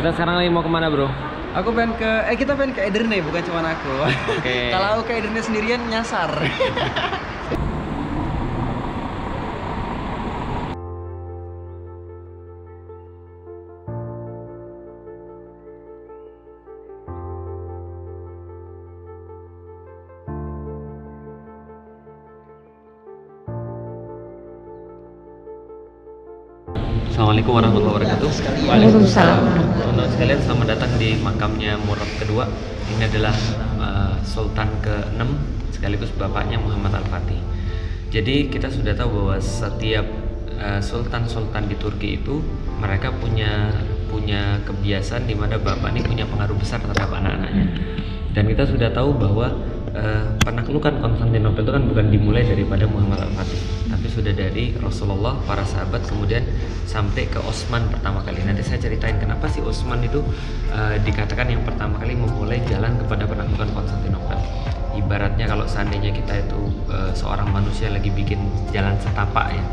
Kita sekarang lagi mau kemana, bro? Aku pengen ke, kita pengen ke Edirne, bukan cuma aku. Oke. Kalau aku ke Edirne sendirian nyasar. Assalamualaalaikum warahmatullahi wabarakatuh. Waalaikumsalam. Teman-teman sekalian, selamat datang di makamnya Murad kedua. Ini adalah Sultan ke-6 sekaligus bapaknya Muhammad Al-Fatih. Jadi kita sudah tahu bahwa setiap sultan-sultan di Turki itu mereka punya kebiasaan di mana bapak ini punya pengaruh besar terhadap anak-anaknya. Dan kita sudah tahu bahwa penaklukan Konstantinopel itu kan bukan dimulai daripada Muhammad Al-Fatih, tapi sudah dari Rasulullah, para sahabat, kemudian sampai ke Utsman pertama kali. Nanti saya ceritain kenapa sih Utsman itu dikatakan yang pertama kali memulai jalan kepada penaklukan Konstantinopel. Ibaratnya kalau seandainya kita itu seorang manusia lagi bikin jalan setapak ya,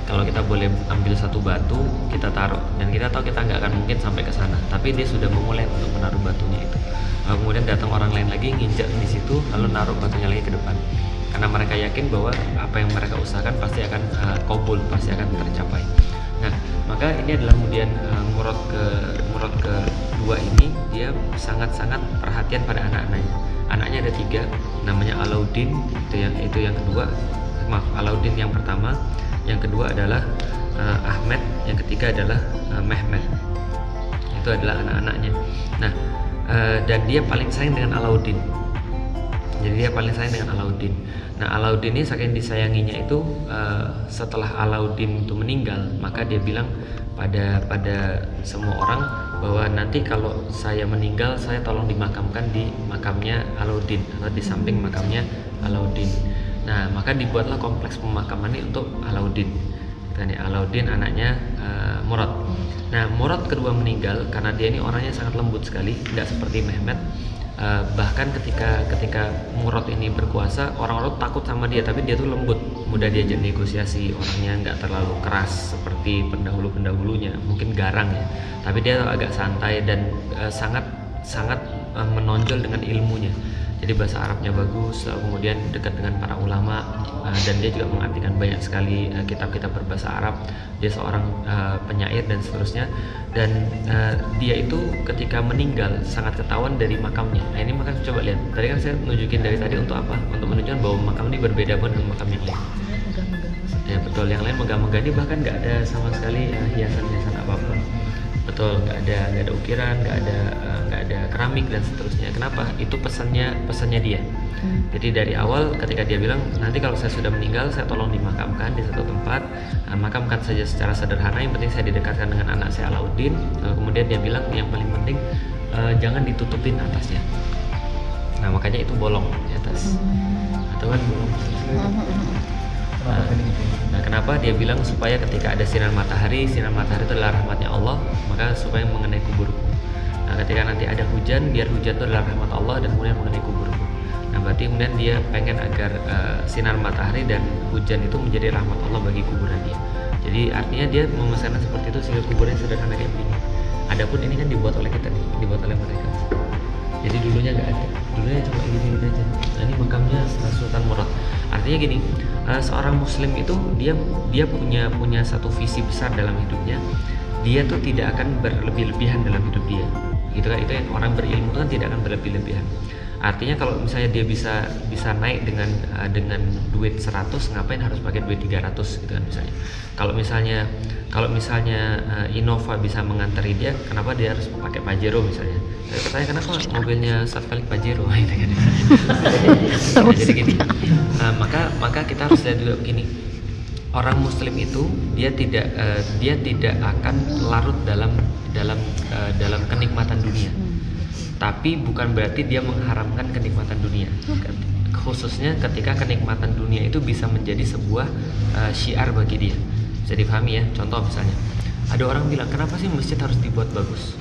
kalau kita boleh ambil satu batu, kita taruh, dan kita tahu kita nggak akan mungkin sampai ke sana, tapi dia sudah memulai untuk menaruh batunya itu. Lalu kemudian datang orang lain lagi nginjak di situ, lalu naruh batunya lagi ke depan, karena mereka yakin bahwa apa yang mereka usahakan pasti akan kabul, pasti akan tercapai. Nah, maka ini adalah kemudian Murad kedua ini dia sangat-sangat perhatian pada anak-anaknya. Anaknya ada 3, namanya Alauddin, itu yang kedua, maaf, Alauddin yang pertama, yang kedua adalah Ahmed, yang ketiga adalah Mehmed. Itu adalah anak-anaknya. Nah, dan dia paling sayang dengan Alauddin. Jadi dia paling sayang dengan Alauddin. Nah, Alauddin ini saking disayanginya itu setelah Alauddin itu meninggal, maka dia bilang pada semua orang bahwa nanti kalau saya meninggal, saya tolong dimakamkan di makamnya Alauddin atau di samping makamnya Alauddin. Nah, maka dibuatlah kompleks pemakaman ini untuk Alauddin. Dan Alauddin anaknya Murad. Nah, Murad kedua meninggal karena dia ini orangnya sangat lembut sekali, tidak seperti Mehmed. Bahkan ketika Murad ini berkuasa, orang-orang takut sama dia, tapi dia tuh lembut, mudah diajak negosiasi, orangnya nggak terlalu keras seperti pendahulu-pendahulunya, mungkin garang ya, tapi dia agak santai dan sangat menonjol dengan ilmunya. Jadi bahasa Arabnya bagus, lalu kemudian dekat dengan para ulama, dan dia juga mengartikan banyak sekali kitab-kitab berbahasa Arab. Dia seorang penyair dan seterusnya. Dan dia itu ketika meninggal sangat ketahuan dari makamnya. Nah, ini maka coba lihat. Tadi kan saya nunjukin dari tadi untuk apa? Untuk menunjukkan bahwa makam ini berbeda dengan makam yang lain. Ya betul, yang lain megah-megah ini bahkan nggak ada sama sekali hiasan-hiasan apapun. Betul, nggak ada ukiran, nggak ada keramik dan seterusnya. Kenapa? Itu pesannya dia. Jadi dari awal ketika dia bilang nanti kalau saya sudah meninggal, saya tolong dimakamkan di satu tempat, makamkan saja secara sederhana, yang penting saya didekatkan dengan anak saya Alauddin. Kemudian dia bilang yang paling penting jangan ditutupin atasnya. Nah, makanya itu bolong di atas, atau kan bolong. Nah, kenapa dia bilang supaya ketika ada sinar matahari itu adalah rahmatnya Allah, maka supaya mengenai kuburku. Nah, ketika nanti ada hujan, biar hujan itu adalah rahmat Allah dan kemudian mengenai kuburku. Nah, berarti kemudian dia pengen agar sinar matahari dan hujan itu menjadi rahmat Allah bagi kuburan dia. Jadi artinya dia memesankan seperti itu sehingga kuburannya sederhana kayak begini. Adapun ini kan dibuat oleh kita nih, dibuat oleh mereka. Jadi dulunya nggak ada, dulunya cuma gini aja. Nah, ini makamnya Sultan Murad. Artinya gini, seorang Muslim itu dia punya satu visi besar dalam hidupnya. Dia tuh tidak akan berlebih-lebihan dalam hidup dia. Gitu kan, itu yang orang berilmu kan tidak akan berlebih-lebihan. Artinya kalau misalnya dia bisa naik dengan duit 100, ngapain harus pakai duit 300 gitu kan misalnya. Kalau misalnya Innova bisa mengantari dia, kenapa dia harus pakai Pajero misalnya? Saya bertanya kenapa mobilnya satu kali Pajero gitu kan. Jadi gini. Maka kita harus lihat juga begini. Orang Muslim itu dia tidak akan larut dalam kenikmatan dunia. Tapi bukan berarti dia mengharamkan kenikmatan dunia. Khususnya ketika kenikmatan dunia itu bisa menjadi sebuah syiar bagi dia. Bisa dipahami ya. Contoh misalnya, ada orang bilang kenapa sih masjid harus dibuat bagus?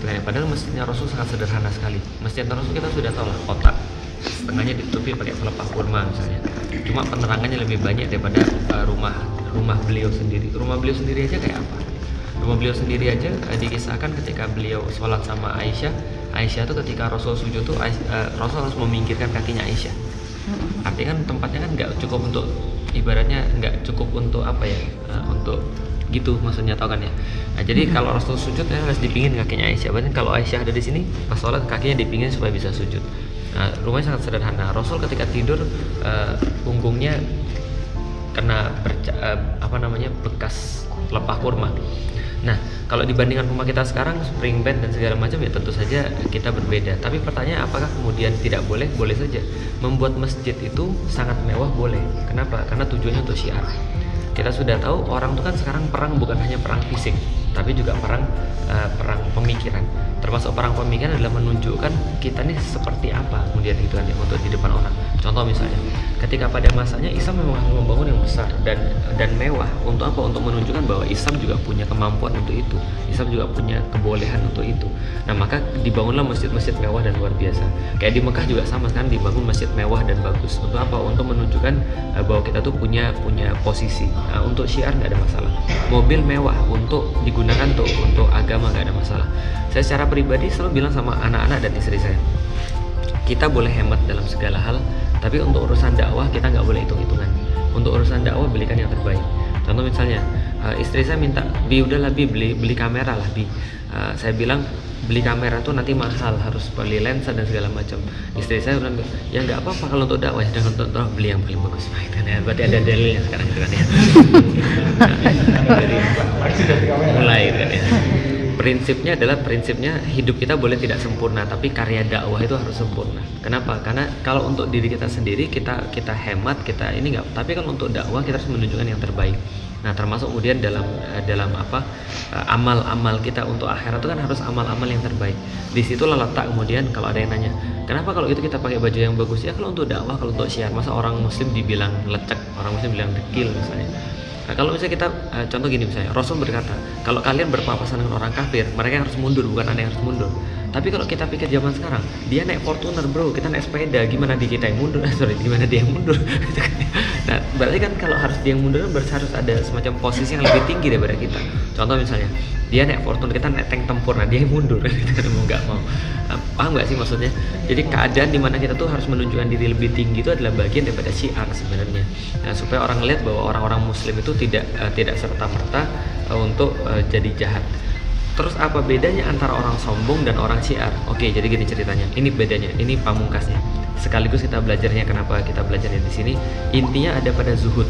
Padahal masjidnya Rasul sangat sederhana sekali. Masjid Rasul kita sudah tahu lah, kotak, setengahnya ditutupi pakai pelepah kurma misalnya. Cuma penerangannya lebih banyak daripada rumah beliau sendiri. Rumah beliau sendiri aja kayak apa? Rumah beliau sendiri aja dikisahkan ketika beliau sholat sama Aisyah. Aisyah tuh ketika Rasul sujud tuh Rasul harus memingkirkan kakinya Aisyah. Artinya kan tempatnya kan nggak cukup untuk, ibaratnya nggak cukup untuk apa ya, untuk gitu maksudnya, tau kan ya. Nah, jadi kalau Rasul sujud ya harus dipingin kakinya Aisyah. Berarti kalau Aisyah ada di sini pas sholat kakinya dipingin supaya bisa sujud. Nah, rumahnya sangat sederhana. Rasul ketika tidur punggungnya kena bekas pelepah kurma. Nah, kalau dibandingkan rumah kita sekarang spring bed dan segala macam ya tentu saja kita berbeda. Tapi pertanyaan, apakah kemudian tidak boleh? Boleh saja. Membuat masjid itu sangat mewah, boleh. Kenapa? Karena tujuannya untuk syiar. Kita sudah tahu orang itu kan sekarang perang bukan hanya perang fisik, tapi juga perang pemikiran. Termasuk perang pemikiran adalah menunjukkan kita nih seperti apa kemudian itu kan untuk di depan orang. Contoh misalnya, ketika pada masanya Islam memang harus membangun yang besar dan mewah. Untuk apa? Untuk menunjukkan bahwa Islam juga punya kemampuan untuk itu. Islam juga punya kebolehan untuk itu. Nah, maka dibangunlah masjid-masjid mewah dan luar biasa. Kayak di Mekah juga sama, sekarang dibangun masjid mewah dan bagus. Untuk apa? Untuk menunjukkan bahwa kita tuh punya posisi. Nah, untuk syiar nggak ada masalah. Mobil mewah untuk digunakan untuk agama nggak ada masalah. Saya secara pribadi selalu bilang sama anak-anak dan istri saya, kita boleh hemat dalam segala hal, tapi untuk urusan dakwah kita nggak boleh hitung-hitungan. Untuk urusan dakwah belikan yang terbaik. Contoh misalnya, istri saya minta, Bi udahlah Bi beli kamera lah Bi. Saya bilang beli kamera tuh nanti mahal, harus beli lensa dan segala macam. Istri saya bilang, ya nggak apa-apa kalau untuk dakwah, dan untuk dakwah beli yang paling bagus. Nah, itu ya, berarti ada dalilnya sekarang itu kan ya. Jadi mulai kan ya. Prinsipnya hidup kita boleh tidak sempurna, tapi karya dakwah itu harus sempurna. Kenapa? Karena kalau untuk diri kita sendiri kita hemat, kita ini nggak. Tapi kalau untuk dakwah kita harus menunjukkan yang terbaik. Nah, termasuk kemudian dalam amal-amal kita untuk akhirat itu kan harus amal-amal yang terbaik. Disitulah letak kemudian kalau ada yang nanya, kenapa kalau itu kita pakai baju yang bagus? Ya kalau untuk dakwah, kalau untuk syiar, masa orang muslim dibilang lecek, orang muslim bilang dekil misalnya. Nah, kalau misalnya kita contoh gini misalnya, Rasul berkata, kalau kalian berpapasan dengan orang kafir, mereka harus mundur, bukan Anda yang harus mundur. Tapi kalau kita pikir zaman sekarang, dia naik Fortuner bro, kita naik sepeda, gimana di kita yang mundur? Gimana dia yang mundur? Nah, berarti kan kalau harus dia yang mundur, berarti harus ada semacam posisi yang lebih tinggi daripada kita. Contoh misalnya, dia naik Fortuner, kita naik tank tempur, nah dia yang mundur, kita mau nggak mau. Paham nggak sih maksudnya? Jadi keadaan dimana kita tuh harus menunjukkan diri lebih tinggi itu adalah bagian daripada syiar sebenarnya. Nah, supaya orang lihat bahwa orang-orang muslim itu tidak serta-merta untuk jadi jahat. Terus apa bedanya antara orang sombong dan orang syiar? Oke, jadi gini ceritanya. Ini bedanya, ini pamungkasnya. Sekaligus kita belajarnya, kenapa kita belajarnya di sini? Intinya ada pada zuhud.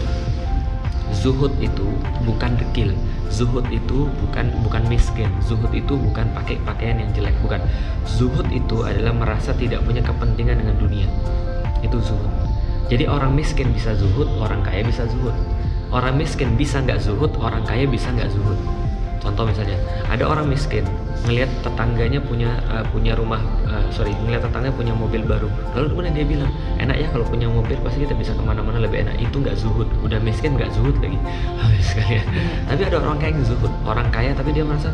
Zuhud itu bukan dekil. Zuhud itu bukan miskin. Zuhud itu bukan pakai pakaian yang jelek, bukan. Zuhud itu adalah merasa tidak punya kepentingan dengan dunia. Itu zuhud. Jadi orang miskin bisa zuhud, orang kaya bisa zuhud. Orang miskin bisa nggak zuhud, orang kaya bisa nggak zuhud. Contoh misalnya, ada orang miskin ngelihat tetangganya punya rumah, ngelihat tetangganya punya mobil baru, lalu kemudian dia bilang, enak ya kalau punya mobil, pasti kita bisa kemana-mana lebih enak. Itu nggak zuhud, udah miskin nggak zuhud lagi, habis sekalian. Tapi ada orang kaya yang zuhud, orang kaya tapi dia merasa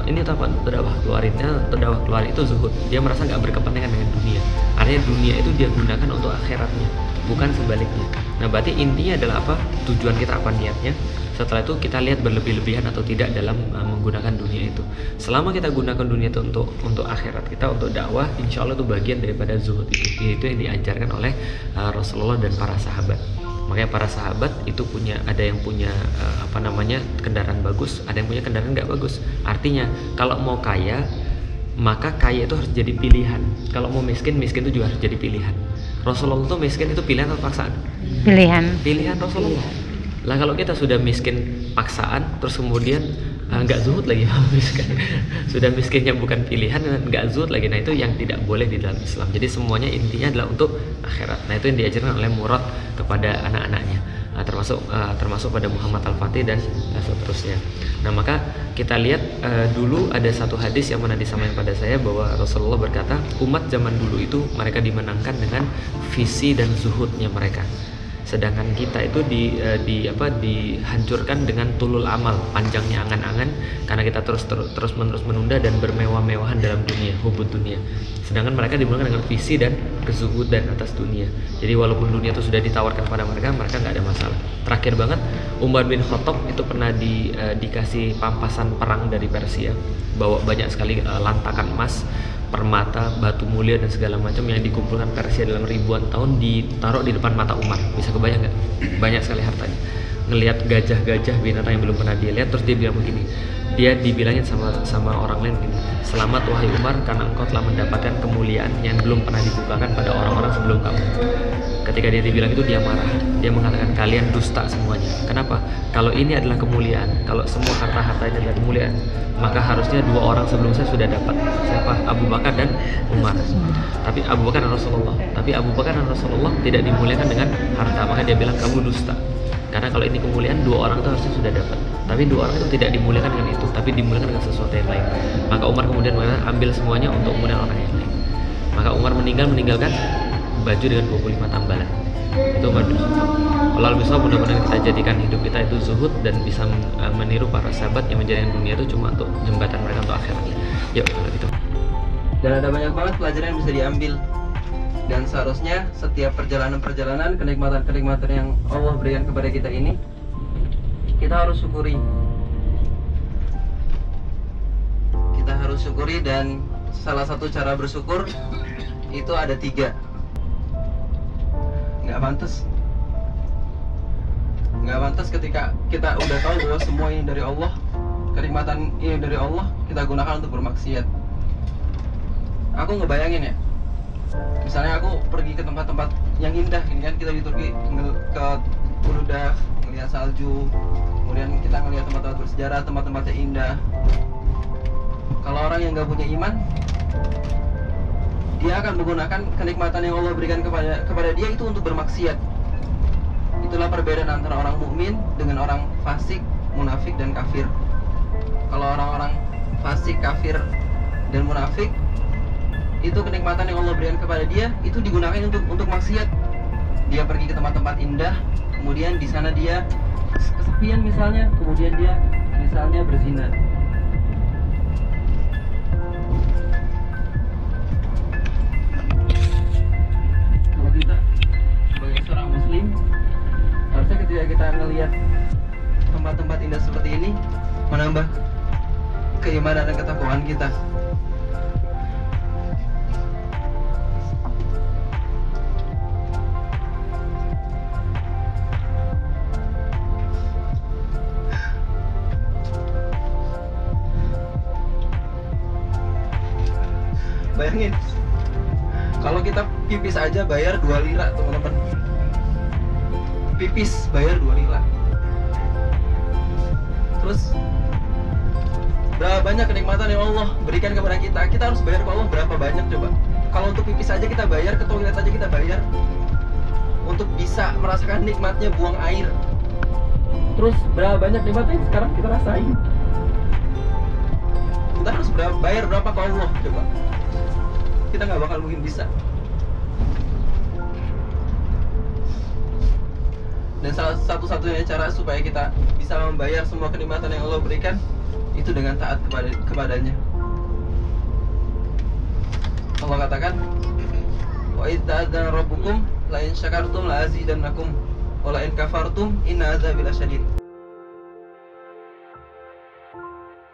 ini apa terdakwah keluarin itu zuhud. Dia merasa nggak berkepentingan dengan dunia. Artinya dunia itu dia gunakan untuk akhiratnya, bukan sebaliknya. Nah, berarti intinya adalah apa? Tujuan kita apa, niatnya. Setelah itu kita lihat berlebih-lebihan atau tidak dalam menggunakan dunia itu. Selama kita gunakan dunia itu untuk akhirat kita, untuk dakwah, insya Allah itu bagian daripada zuhud itu. Itu yang diajarkan oleh Rasulullah dan para sahabat. Makanya para sahabat itu ada yang punya kendaraan bagus, ada yang punya kendaraan nggak bagus. Artinya kalau mau kaya, maka kaya itu harus jadi pilihan. Kalau mau miskin itu juga harus jadi pilihan. Rasulullah itu miskin itu pilihan atau paksaan? Pilihan Rasulullah. Lah kalau kita sudah miskin paksaan, terus kemudian nggak zuhud lagi, sudah miskinnya bukan pilihan, nggak zuhud lagi. Nah, itu yang tidak boleh di dalam Islam. Jadi semuanya intinya adalah untuk akhirat. Nah, itu yang diajarkan oleh Murad kepada anak-anaknya, termasuk pada Muhammad Al-Fatih dan seterusnya. Nah, maka kita lihat dulu ada satu hadis yang pernah disampaikan pada saya, bahwa Rasulullah berkata, umat zaman dulu itu mereka dimenangkan dengan visi dan zuhudnya mereka. Sedangkan kita itu dihancurkan dengan tulul amal, panjangnya angan-angan, karena kita terus menerus menunda dan bermewah-mewahan dalam dunia, hubud dunia. Sedangkan mereka dimulai dengan visi dan kezuhudan atas dunia. Jadi walaupun dunia itu sudah ditawarkan pada mereka nggak ada masalah. Terakhir banget, Umar bin Khattab itu pernah dikasih pampasan perang dari Persia, bawa banyak sekali lantakan emas, permata, batu mulia dan segala macam yang dikumpulkan Persia dalam ribuan tahun, ditaruh di depan mata Umar. Bisa kebayang nggak? Banyak sekali hartanya. Ngelihat gajah-gajah, binatang yang belum pernah dia lihat, terus dia bilang begini. Dia dibilangin sama orang lain begini, selamat wahai Umar, karena engkau telah mendapatkan kemuliaan yang belum pernah dibukakan pada orang-orang sebelum kamu. Ketika dia dibilang itu, dia marah. Dia mengatakan kalian dusta semuanya. Kenapa? Kalau ini adalah kemuliaan, kalau semua harta-harta ini adalah kemuliaan, maka harusnya dua orang sebelum saya sudah dapat. Siapa? Abu Bakar dan Umar. Tapi Abu Bakar dan Rasulullah. Tapi Abu Bakar dan Rasulullah tidak dimuliakan dengan harta. Maka dia bilang kamu dusta. Karena kalau ini kemuliaan, dua orang itu harusnya sudah dapat. Tapi dua orang itu tidak dimuliakan dengan itu, tapi dimuliakan dengan sesuatu yang lain. Maka Umar kemudian mengatakan ambil semuanya untuk kemudian orang yang lain. Maka Umar meninggalkan baju dengan 25 tambalan. Itu Umar bin Khattab. Allah bisa mudah-mudahan kita jadikan hidup kita itu zuhud dan bisa meniru para sahabat yang menjadikan dunia itu cuma untuk jembatan mereka untuk akhirat. Yuk kalau gitu. Dan ada banyak banget pelajaran yang bisa diambil. Dan seharusnya setiap perjalanan-perjalanan, kenikmatan-kenikmatan yang Allah berikan kepada kita ini, kita harus syukuri. Kita harus syukuri, dan salah satu cara bersyukur itu ada 3. Nggak pantas ketika kita udah tahu bahwa semua ini dari Allah, kenikmatan ini dari Allah, kita gunakan untuk bermaksiat. Aku ngebayangin ya, misalnya aku pergi ke tempat-tempat yang indah, ini kan kita di Turki ke Uludağ, ngelihat salju, kemudian kita ngelihat tempat-tempat bersejarah, tempat-tempat yang indah. Kalau orang yang nggak punya iman, dia akan menggunakan kenikmatan yang Allah berikan kepada dia itu untuk bermaksiat. Itulah perbedaan antara orang mukmin dengan orang fasik, munafik, dan kafir. Kalau orang-orang fasik, kafir, dan munafik, itu kenikmatan yang Allah berikan kepada dia itu digunakan untuk maksiat. Dia pergi ke tempat-tempat indah, kemudian di sana dia kesepian misalnya, kemudian dia misalnya berzina. Kalau kita sebagai seorang muslim, harusnya ketika kita melihat tempat-tempat indah seperti ini, menambah keimanan dan ketakwaan kita. Bayangin, kalau kita pipis aja bayar 2 lira, teman-teman. Pipis bayar 2 lira. Terus berapa banyak kenikmatan yang Allah berikan kepada kita? Kita harus bayar ke Allah berapa banyak coba? Kalau untuk pipis aja kita bayar, ke toilet aja kita bayar, untuk bisa merasakan nikmatnya buang air. Terus berapa banyak nikmatnya yang sekarang kita rasain? Kita harus bayar berapa ke Allah coba? Kita nggak bakal mungkin bisa. Dan salah satu-satunya cara supaya kita bisa membayar semua kenikmatan yang Allah berikan itu dengan taat kepadanya. Allah katakan, wa idz ta'adzana rabbukum la in syakartum la azidannakum wa la in kafartum inna azabi lasyadid.